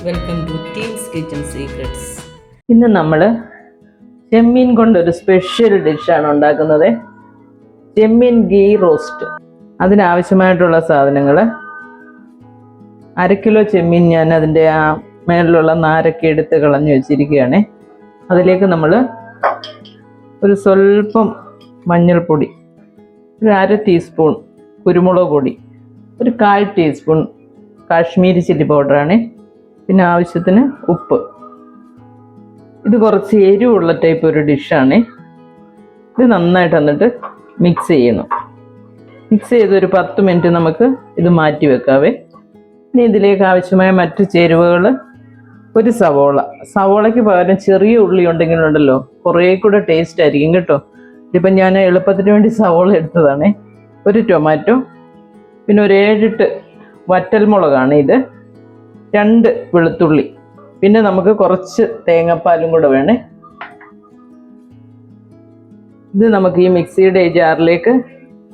Welcome to teams kitchen secrets. ഇന്ന് നമ്മൾ ചെമ്മീൻ കൊണ്ടൊരു സ്പെഷ്യൽ ഡിഷാണ് ഉണ്ടാക്കുന്നത്. ചെമ്മീൻ ഗീ റോസ്റ്റ്. അതിനാവശ്യമായിട്ടുള്ള സാധനങ്ങൾ: 1/2 കിലോ ചെമ്മീൻ ഞാൻ അതിൻ്റെ ആ മേളിലുള്ള നാരൊക്കെ എടുത്ത് കളഞ്ഞു വെച്ചിരിക്കുകയാണ്. അതിലേക്ക് നമ്മൾ ഒരു സ്വല്പം മഞ്ഞൾപ്പൊടി, ഒരു 1/2 ടീസ്പൂൺ കുരുമുളക് പൊടി, ഒരു 1/4 ടീസ്പൂൺ കാശ്മീരി ചില്ലി പൗഡറാണ്, പിന്നെ ആവശ്യത്തിന് ഉപ്പ്. ഇത് കുറച്ച് എരിവുള്ള ടൈപ്പ് ഒരു ഡിഷാണ്. ഇത് നന്നായിട്ട് വന്നിട്ട് മിക്സ് ചെയ്യണം. മിക്സ് ചെയ്ത് ഒരു 10 മിനിറ്റ് നമുക്ക് ഇത് മാറ്റി വെക്കാവേ. ഇനി ഇതിലേക്ക് ആവശ്യമായ മറ്റു ചേരുവകൾ: ഒരു സവോളയ്ക്ക് പകരം ചെറിയ ഉള്ളി ഉണ്ടെങ്കിലുണ്ടല്ലോ കുറേ കൂടെ ടേസ്റ്റ് ആയിരിക്കും കേട്ടോ. ഇതിപ്പം ഞാൻ എളുപ്പത്തിന് വേണ്ടി സവോള എടുത്തതാണ്. ഒരു ടൊമാറ്റോ, പിന്നെ ഒരു 7-8 വറ്റൽമുളകാണ് ഇത്, 2 വെളുത്തുള്ളി, പിന്നെ നമുക്ക് കുറച്ച് തേങ്ങാപ്പാലും കൂടെ വേണേ. ഇത് നമുക്ക് ഈ മിക്സിയുടെ ജാറിലേക്ക്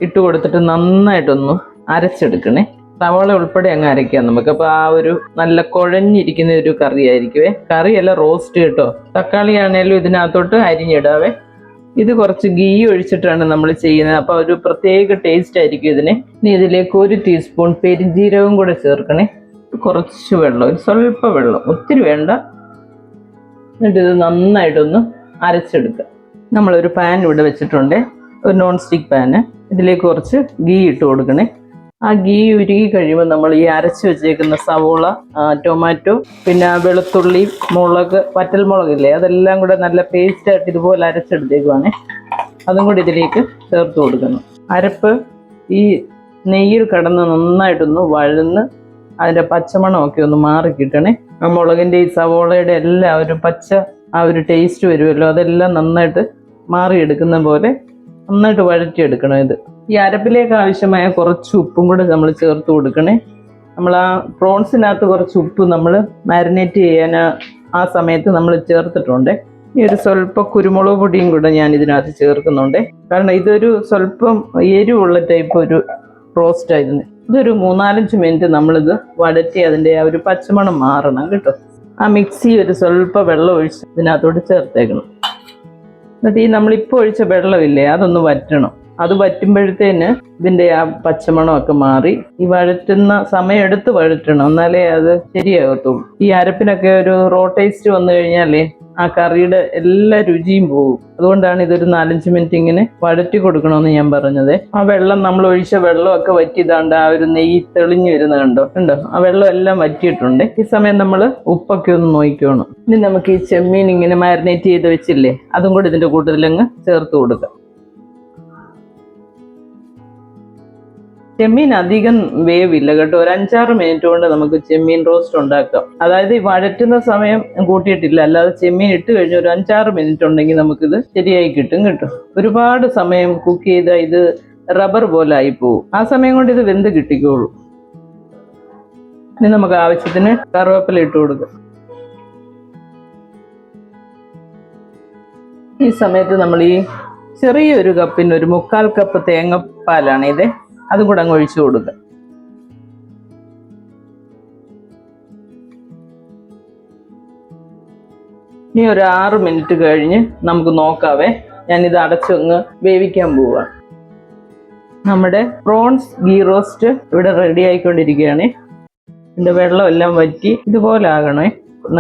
ഇട്ട് കൊടുത്തിട്ട് നന്നായിട്ടൊന്ന് അരച്ചെടുക്കണേ. സവാള ഉൾപ്പെടെ അങ്ങ് അരയ്ക്കാം നമുക്ക്. അപ്പോൾ ആ ഒരു നല്ല കുഴഞ്ഞിരിക്കുന്ന ഒരു കറി ആയിരിക്കുവേ. കറിയല്ല, റോസ്റ്റ് കേട്ടോ. തക്കാളി ആണേലും ഇതിനകത്തോട്ട് അരിഞ്ഞിടാവേ. ഇത് കുറച്ച് ഗീ ഒഴിച്ചിട്ടാണ് നമ്മൾ ചെയ്യുന്നത്, അപ്പോൾ ഒരു പ്രത്യേക ടേസ്റ്റ് ആയിരിക്കും ഇതിന്. ഇനി ഇതിലേക്ക് 1 ടീസ്പൂൺ പെരുംജീരകം കൂടെ ചേർക്കണേ. കുറച്ച് വെള്ളം, ഒരു സ്വല്പം വെള്ളം, ഒത്തിരി വേണ്ട. എന്നിട്ട് ഇത് നന്നായിട്ടൊന്ന് അരച്ചെടുക്കുക. നമ്മളൊരു പാൻ ഇവിടെ വെച്ചിട്ടുണ്ട്, ഒരു നോൺ സ്റ്റിക്ക് പാന്. ഇതിലേക്ക് കുറച്ച് ഗീ ഇട്ട് കൊടുക്കണേ. ആ ഗീ ഉരുകി കഴിയുമ്പോൾ നമ്മൾ ഈ അരച്ച് വെച്ചേക്കുന്ന സവോള, ടൊമാറ്റോ, പിന്നെ വെളുത്തുള്ളി, മുളക്, വറ്റൽമുളകില്ലേ, അതെല്ലാം കൂടെ നല്ല പേസ്റ്റായിട്ട് ഇതുപോലെ അരച്ചെടുത്തേക്കുവാണേ. അതും കൂടി ഇതിലേക്ക് ചേർത്ത് കൊടുക്കണം. അരപ്പ് ഈ നെയ്യിൽ കിടന്ന് നന്നായിട്ടൊന്ന് വഴന്ന് അതിൻ്റെ പച്ചമണമൊക്കെ ഒന്ന് മാറി കിട്ടണേ. ആ മുളകിൻ്റെ ഈ സവോളയുടെ എല്ലാം ഒരു പച്ച ആ ഒരു ടേസ്റ്റ് വരുമല്ലോ, അതെല്ലാം നന്നായിട്ട് മാറിയെടുക്കുന്ന പോലെ നന്നായിട്ട് വഴറ്റിയെടുക്കണം. ഇത് ഈ അരപ്പിലേക്ക് ആവശ്യമായ കുറച്ച് ഉപ്പും കൂടെ നമ്മൾ ചേർത്ത് കൊടുക്കണേ. നമ്മൾ ആ പ്രോൺസിനകത്ത് കുറച്ച് ഉപ്പ് നമ്മൾ മാരിനേറ്റ് ചെയ്യാൻ ആ സമയത്ത് നമ്മൾ ചേർത്തിട്ടുണ്ട്. ഈ ഒരു സ്വല്പം കുരുമുളക് പൊടിയും കൂടെ ഞാൻ ഇതിനകത്ത് ചേർക്കുന്നുണ്ട്. കാരണം ഇതൊരു സ്വല്പം എരിവുള്ള ടൈപ്പ് ഒരു റോസ്റ്റ് ആയിരുന്നു. ഇതൊരു 3-4 മിനിറ്റ് നമ്മളിത് വഴറ്റി അതിൻ്റെ ആ ഒരു പച്ചമണം മാറണം കേട്ടോ. ആ മിക്സി ഒരു സ്വല്പം വെള്ളം ഒഴിച്ച് ഇതിനകത്തോട്ട് ചേർത്തേക്കണം. എന്നിട്ട് ഈ നമ്മളിപ്പോൾ ഒഴിച്ച വെള്ളമില്ലേ, അതൊന്ന് വറ്റണം. അത് വറ്റുമ്പോഴത്തേന് ഇതിൻ്റെ ആ പച്ചമണമൊക്കെ മാറി ഈ വഴറ്റുന്ന സമയം എടുത്ത് വഴറ്റണം, എന്നാലേ അത് ശരിയാകത്തുള്ളൂ. ഈ അരപ്പിനൊക്കെ ഒരു റോ ടേസ്റ്റ് വന്നു കഴിഞ്ഞാലേ ആ കറിയുടെ എല്ലാ രുചിയും പോകും. അതുകൊണ്ടാണ് ഇതൊരു 4-5 മിനിറ്റ് ഇങ്ങനെ വഴറ്റി കൊടുക്കണമെന്ന് ഞാൻ പറഞ്ഞത്. ആ വെള്ളം, നമ്മൾ ഒഴിച്ച വെള്ളമൊക്കെ വറ്റിയതാണ്ട് ആ ഒരു നെയ്യ് തെളിഞ്ഞു വരുന്നത് കണ്ടോ. ആ വെള്ളം എല്ലാം വറ്റിയിട്ടുണ്ട്. ഈ സമയം നമ്മൾ ഉപ്പൊക്കെ ഒന്ന് നോക്കിക്കണം. ഇനി നമുക്ക് ഈ ചെമ്മീൻ ഇങ്ങനെ മാരിനേറ്റ് ചെയ്ത് വെച്ചില്ലേ, അതും കൂടി ഇതിൻ്റെ കൂട്ടത്തിലങ്ങ് ചേർത്ത് കൊടുക്കാം. ചെമ്മീൻ അധികം വേവില്ല കേട്ടോ, ഒരു 5-6 മിനിറ്റ് കൊണ്ട് നമുക്ക് ചെമ്മീൻ റോസ്റ്റ് ഉണ്ടാക്കാം. അതായത് ഈ വഴറ്റുന്ന സമയം കൂട്ടിയിട്ടില്ല, അല്ലാതെ ചെമ്മീൻ ഇട്ട് കഴിഞ്ഞ് ഒരു 5-6 മിനിറ്റ് ഉണ്ടെങ്കിൽ നമുക്കിത് ശരിയായി കിട്ടും കേട്ടോ. ഒരുപാട് സമയം കുക്ക് ചെയ്താൽ ഇത് റബ്ബർ പോലെ ആയി പോകും. ആ സമയം കൊണ്ട് ഇത് വെന്ത് കിട്ടിക്കോളൂ. ഇനി നമുക്ക് ആവശ്യത്തിന് കറിവേപ്പില ഇട്ട് കൊടുക്കാം. ഈ സമയത്ത് നമ്മൾ ഈ ചെറിയൊരു കപ്പിന് ഒരു 3/4 കപ്പ് തേങ്ങാപ്പാലാണ് ഇത്, അതും കൂടെ അങ്ങ് ഒഴിച്ചു കൊടുക്കുക. ഇനി ഒരു 6 മിനിറ്റ് കഴിഞ്ഞ് നമുക്ക് നോക്കാവേ. ഞാനിത് അടച്ചങ്ങ് വേവിക്കാൻ പോവുകയാണ്. നമ്മുടെ പ്രോൺസ് ഗീ റോസ്റ്റ് ഇവിടെ റെഡി ആയിക്കൊണ്ടിരിക്കുകയാണ്. ഇതിൻ്റെ വെള്ളമെല്ലാം വറ്റി ഇതുപോലെ ആകണേ,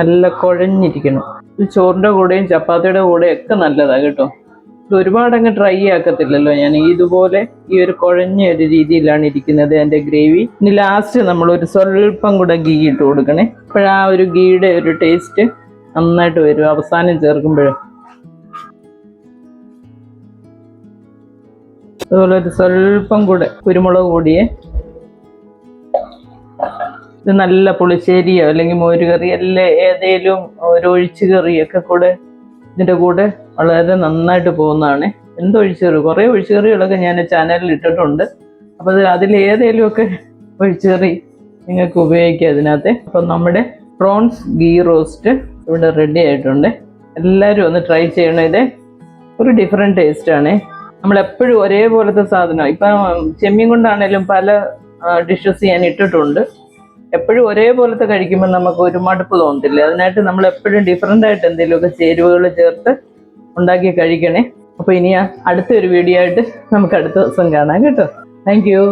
നല്ല കുഴഞ്ഞിരിക്കണം. ഇത് ചോറിൻ്റെ കൂടെയും ചപ്പാത്തിയുടെ കൂടെയും ഒക്കെ നല്ലതാണ് കേട്ടോ. ഇത് ഒരുപാടങ്ങ് ഡ്രൈ ആക്കത്തില്ലല്ലോ ഞാൻ. ഇതുപോലെ ഈ ഒരു കുഴഞ്ഞ ഒരു രീതിയിലാണ് ഇരിക്കുന്നത് എൻ്റെ ഗ്രേവി. ഇനി ലാസ്റ്റ് നമ്മളൊരു സ്വല്പം കൂടെ ഗീ ഇട്ട് കൊടുക്കണേ. അപ്പോഴാ ഒരു ഗീയുടെ ഒരു ടേസ്റ്റ് നന്നായിട്ട് വരും അവസാനം ചേർക്കുമ്പോഴും. അതുപോലെ ഒരു സ്വല്പം കൂടെ കുരുമുളക് പൊടിയെ. ഇത് നല്ല പുളിശ്ശേരിയോ അല്ലെങ്കിൽ മോരുകറി അല്ലെ ഏതേലും ഒരു ഒഴിച്ചു കറിയൊക്കെ കൂടെ ഇതിൻ്റെ കൂടെ വളരെ നന്നായിട്ട് പോകുന്നതാണ്. എന്തൊഴിച്ചുകറി, കുറേ ഒഴിച്ചുകറികളൊക്കെ ഞാൻ ചാനലിൽ ഇട്ടിട്ടുണ്ട്. അപ്പോൾ അതിലേതെങ്കിലുമൊക്കെ ഒഴിച്ചുകറി നിങ്ങൾക്ക് ഉപയോഗിക്കുക അതിനകത്ത്. അപ്പം നമ്മുടെ പ്രോൺസ് ഗീ റോസ്റ്റ് ഇവിടെ റെഡി ആയിട്ടുണ്ട്. എല്ലാവരും ഒന്ന് ട്രൈ ചെയ്യണം. ഇത് ഒരു ഡിഫറെൻറ്റ് ടേസ്റ്റാണ്. നമ്മളെപ്പോഴും ഒരേപോലത്തെ സാധനം, ഇപ്പം ചെമ്മീൻ കൊണ്ടാണേലും പല ഡിഷസ് ഞാൻ ഇട്ടിട്ടുണ്ട്. എപ്പോഴും ഒരേപോലത്തെ കഴിക്കുമ്പോൾ നമുക്ക് ഒരു മടുപ്പ് തോന്നത്തില്ല. അതിനായിട്ട് നമ്മൾ എപ്പോഴും ഡിഫറെൻ്റ് ആയിട്ട് എന്തെങ്കിലുമൊക്കെ ചേരുവകൾ ചേർത്ത് ഉണ്ടാക്കി കഴിക്കണേ. അപ്പോൾ ഇനി അടുത്തൊരു വീഡിയോ ആയിട്ട് നമുക്ക് അടുത്ത ദിവസം കാണാം കേട്ടോ. Thank you.